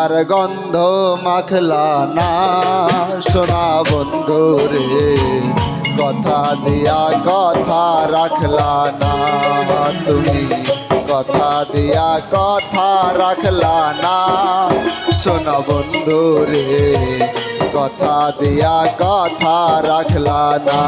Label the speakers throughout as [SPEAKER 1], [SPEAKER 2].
[SPEAKER 1] ব্যথার গন্ধ মাখলা না সোনা বন্ধু রে, কথা দিয়া কথা রাখলা না তুমি, কথা দিয়া কথা রাখলা না সোনা বন্ধু রে, কথা দিয়া কথা রাখলা না।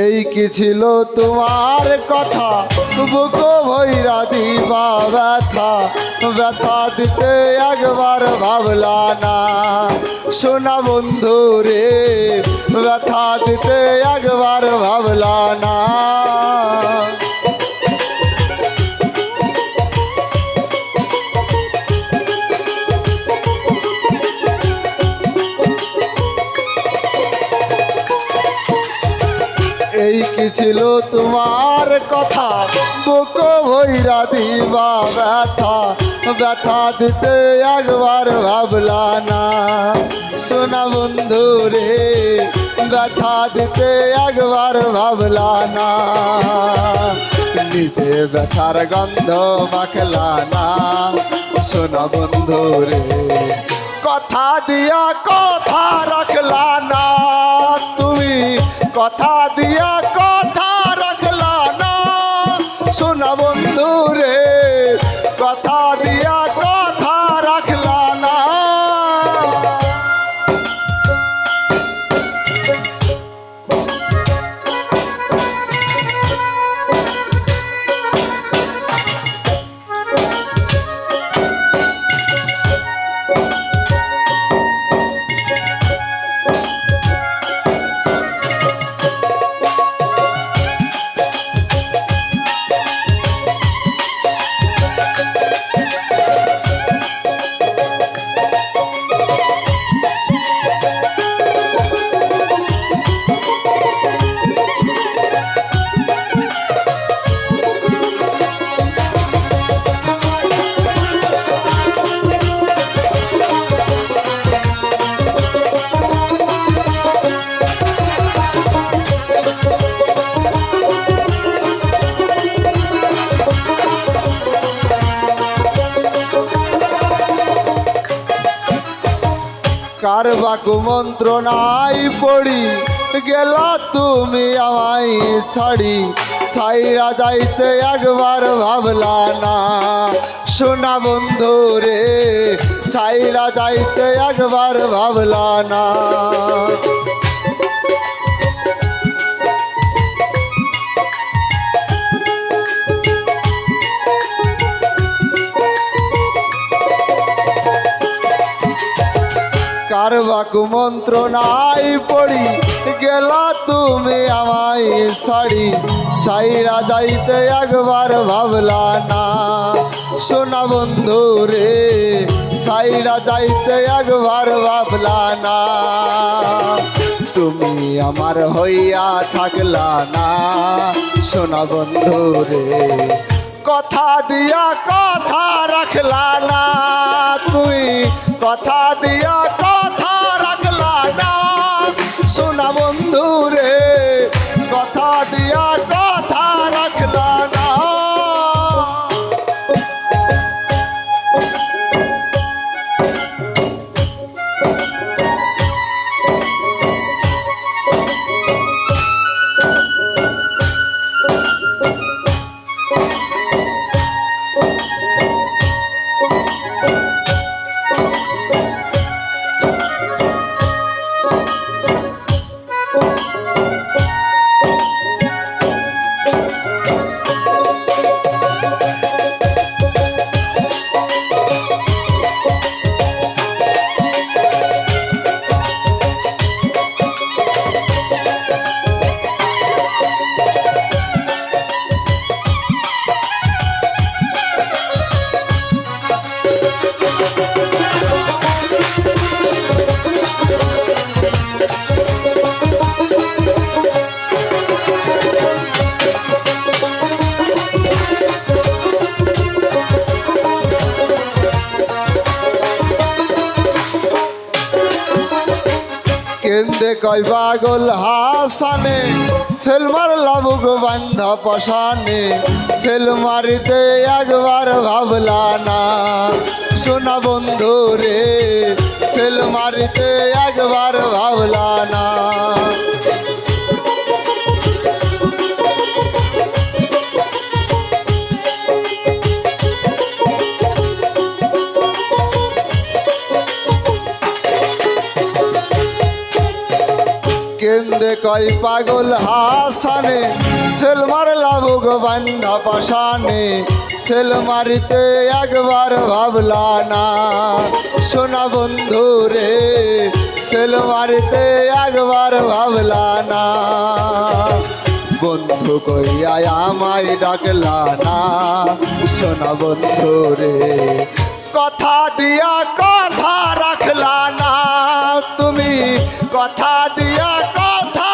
[SPEAKER 1] এই কি ছিল তোমার কথা, বুক ভৈরা দিবা ব্যথা, ব্যথা দিতে একবার ভাবলা না সোনা বন্ধু রে, ব্যথা দিতে একবার ভাবলা না। এই কি ছিল তোমার কথা, বুক ভৈরা দিবা ব্যথা, ব্যথা দিতে একবার ভাবলা না সোনা বন্ধু রে, ব্যথা দিতে একবার ভাবলা না। নিজে ব্যথার গন্ধ মাখলা না সোনা বন্ধু রে, কথা দিয়া কথা রাখলা না তুমি, কথা দিয়া কথা রাখলা না সোনা বন্ধু রে, কথা দিয়া কথা রাখলা না। কার বাকু মন্ত্রণাই পড়ি গেলা তুমি আমায় ছাড়ি, ছাইরা যাইতে একবার ভাবলা না সোনা বন্ধু রে, ছাইরা যাইতে একবার ভাবলা না। কার বাকু মন্ত্রণাই পড়ি গেলা তুমি আমায় ছাড়ি, ছাইরা যাইতে একবার ভাবলা না সোনা বন্ধু রে, ছাইরা যাইতে একবার ভাবলা না। তুমি আমার হইয়া থাকলা না সোনা বন্ধু রে, কথা দিয়া কথা রাখলা না তুই, কথা দিয়া কথা রাখলা না সোনা বন্ধু রে, কথা দিয়া কথা রাখলা না। কেন্দে কয় পাগল হাসানে সেল মারলা বুক বান্ধা পশানে সেল মারিতে একবার ভাবলা না সোনা বন্ধু রে সেল মারিতে একবার ভাবলা না কেন্দে কয় পাগল হাসানে সেল মারলা বুক বান্ধা পাশানে সেল মারিতে একবার ভাবলা না সোনা বন্ধু রে সেল মারিতে একবার ভাবলা না বন্ধু কইয়া আমায় ডাকলা না সোনা বন্ধু রে কথা দিয়া কথা রাখলা না তুমি কথা দিয়া কথা